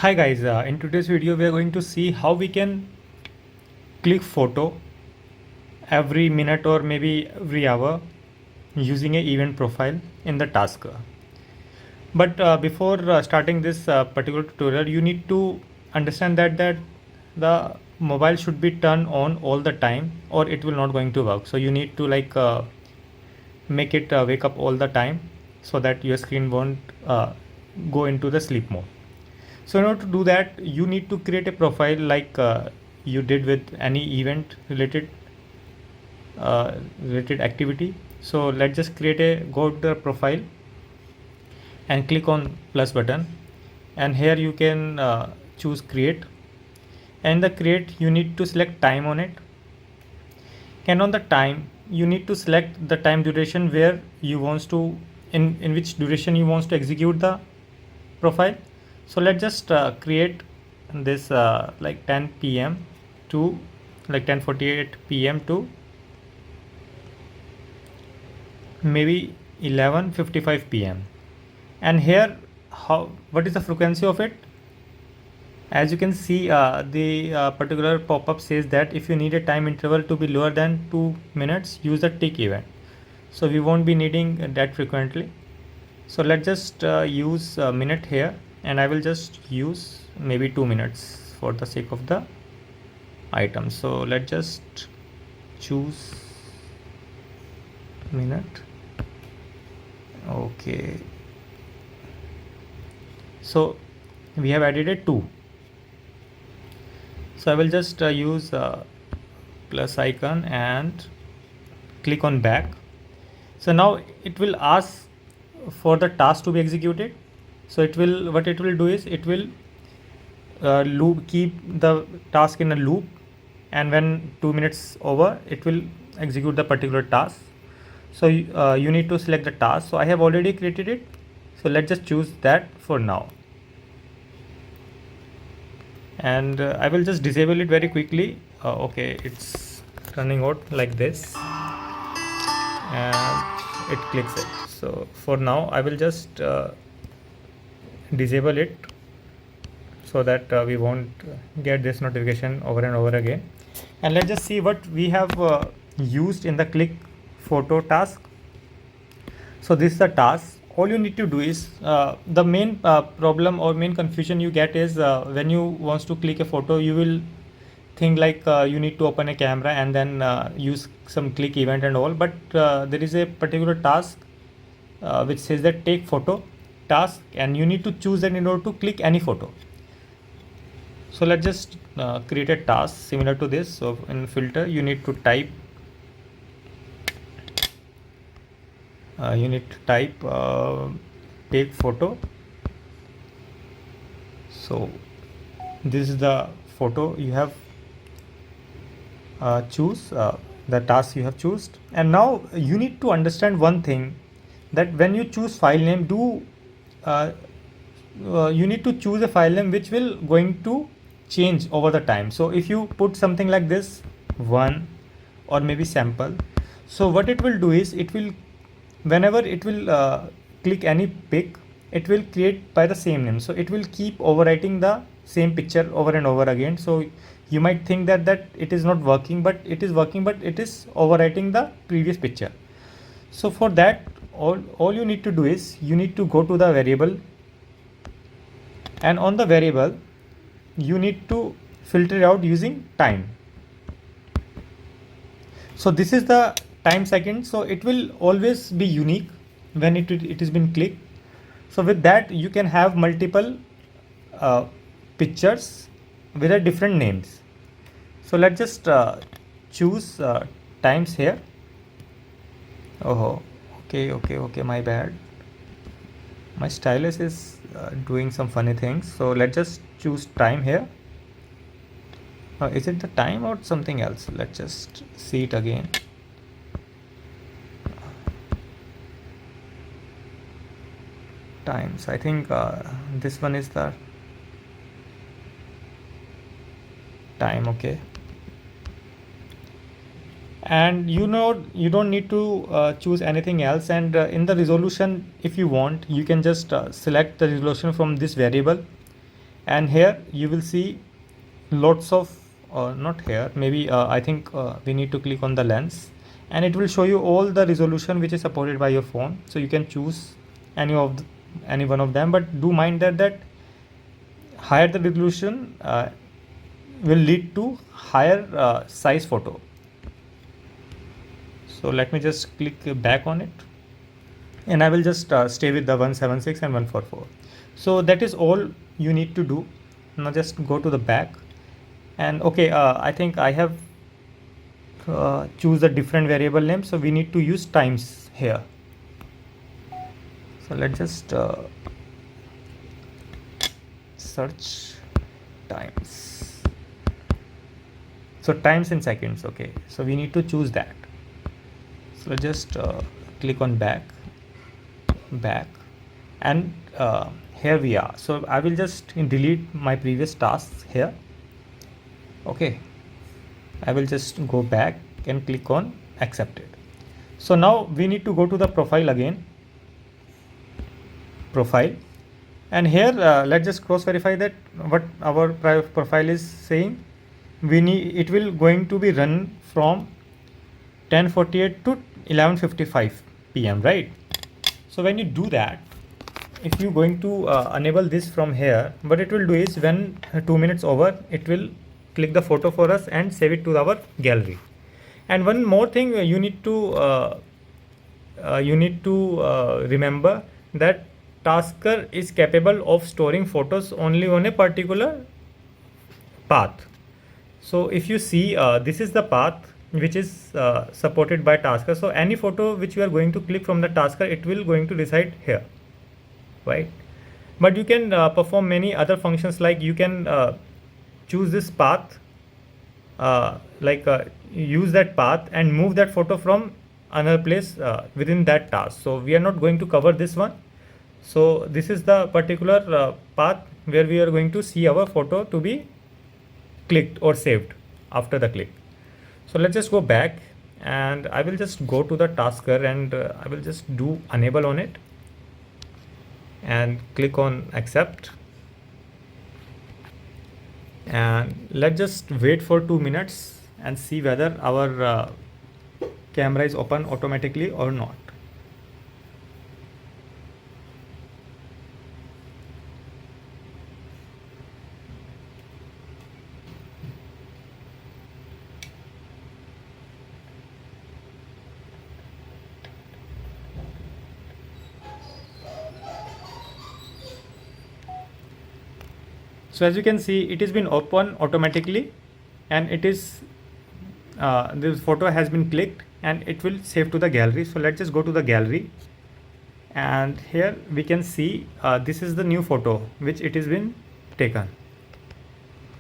Hi guys, in today's video we are going to see how we can click photo every minute or maybe every hour using a event profile in the task. But before starting this particular tutorial, you need to understand that the mobile should be turned on all the time or it will not going to work. So you need to make it wake up all the time so that your screen won't go into the sleep mode. So in order to do that, you need to create a profile like you did with any event related activity. So let's just create a go to the profile and click on plus button, and here you can choose create, and the create you need to select time on it, and on the time you need to select the time duration where you wants to in which duration you wants to execute the profile. So let's just create this like 10 p.m. to like 10:48 p.m. to maybe 11:55 p.m. and here what is the frequency of it. As you can see, the particular pop-up says that if you need a time interval to be lower than 2 minutes, use the tick event. So we won't be needing that frequently, so let's just use a minute here, and I will just use maybe 2 minutes for the sake of the item. So let's just choose minute. Okay, so we have added a 2. So I will just use plus icon and click on back. So now it will ask for the task to be executed. So it will, what it will do is it will keep the task in a loop, and when 2 minutes over it will execute the particular task. So you need to select the task. So I have already created it, so let's just choose that for now, and I will just disable it very quickly. Okay, it's turning out like this and it clicks it. So for now I will just disable it so that we won't get this notification over and over again. And let's just see what we have used in the click photo task. So this is the task. All you need to do is the main problem or main confusion you get is when you wants to click a photo, you will think like you need to open a camera and then use some click event and all, but there is a particular task which says that take photo task, and you need to choose that in order to click any photo. So let's just create a task similar to this. So in filter you need to type take photo. So this is the photo you have choose, the task you have choose. And now you need to understand one thing, that when you choose file name, you need to choose a file name which will going to change over the time. So if you put something like this, one or maybe sample, so what it will do is it will, whenever it will click any pic, it will create by the same name. So it will keep overwriting the same picture over and over again. So you might think that it is not working, but it is working, but it is overwriting the previous picture. So for that, all you need to do is you need to go to the variable, and on the variable you need to filter it out using time. So this is the time second, so it will always be unique when it has been clicked. So with that you can have multiple pictures with a different names. So let's just choose times here. Oh, okay, my bad, my stylus is doing some funny things. So let's just choose time here. Is it the time or something else? Let's just see it again. Times, I think this one is the time. Okay, and you don't need to choose anything else. And in the resolution, if you want, you can just select the resolution from this variable, and here you will see lots of not here, maybe I think we need to click on the lens, and it will show you all the resolution which is supported by your phone. So you can choose any one of them, but do mind that higher the resolution will lead to higher size photo. So let me just click back on it, and I will just stay with the 176 and 144. So that is all you need to do. Now just go to the back, and okay, I think I have choose a different variable name, so we need to use times here. So let's just search times. So times in seconds. Okay, so we need to choose that. So just click on back, and here we are. So I will just delete my previous tasks here. Okay, I will just go back and click on accepted. So now we need to go to the profile again, profile, and here let's just cross verify that what our profile is saying. We need, it will going to be run from 10:48 to 11:55 p.m. right? So when you do that, if you going to enable this from here, what it will do is when 2 minutes over, it will click the photo for us and save it to our gallery. And one more thing you need to remember that Tasker is capable of storing photos only on a particular path. So if you see, this is the path which is supported by Tasker. So any photo which you are going to click from the Tasker, it will going to reside here, right? But you can perform many other functions, like you can choose this path, use that path and move that photo from another place within that task. So we are not going to cover this one. So this is the particular path where we are going to see our photo to be clicked or saved after the click. So let's just go back, and I will just go to the tasker, and I will just do enable on it and click on accept, and let's just wait for 2 minutes and see whether our camera is open automatically or not. So as you can see, it has been open automatically, and it is this photo has been clicked and it will save to the gallery. So let's just go to the gallery, and here we can see this is the new photo which it has been taken.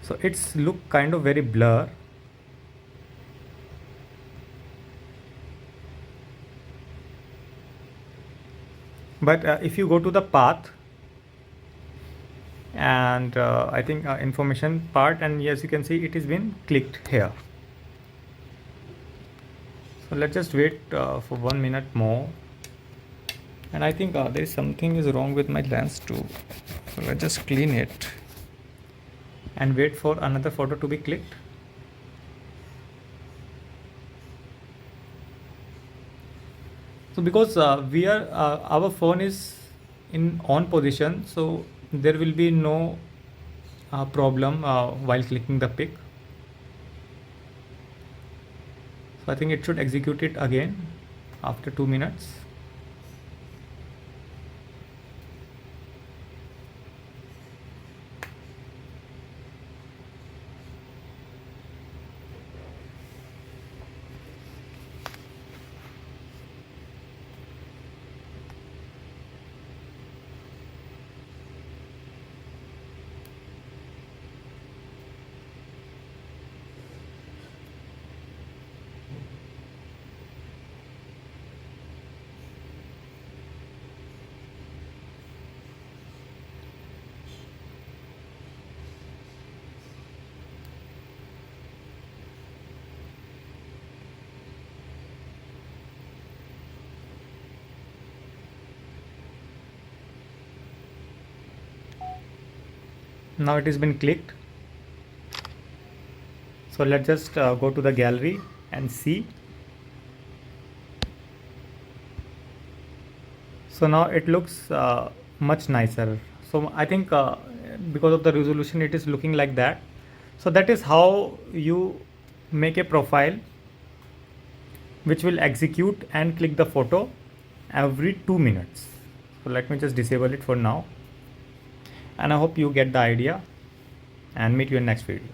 So it's look kind of very blur, but if you go to the path and I think information part, and yes, you can see it has been clicked here. So let's just wait for 1 minute more, and I think there is something is wrong with my lens too. So let's just clean it and wait for another photo to be clicked. So because we are our phone is in on position, so there will be no problem while clicking the pic. So I think it should execute it again after 2 minutes. now it has been clicked. So let's just go to the gallery and see. So now it looks much nicer. So I think because of the resolution it is looking like that. So that is how you make a profile which will execute and click the photo every 2 minutes. So let me just disable it for now, and I hope you get the idea, and meet you in next video.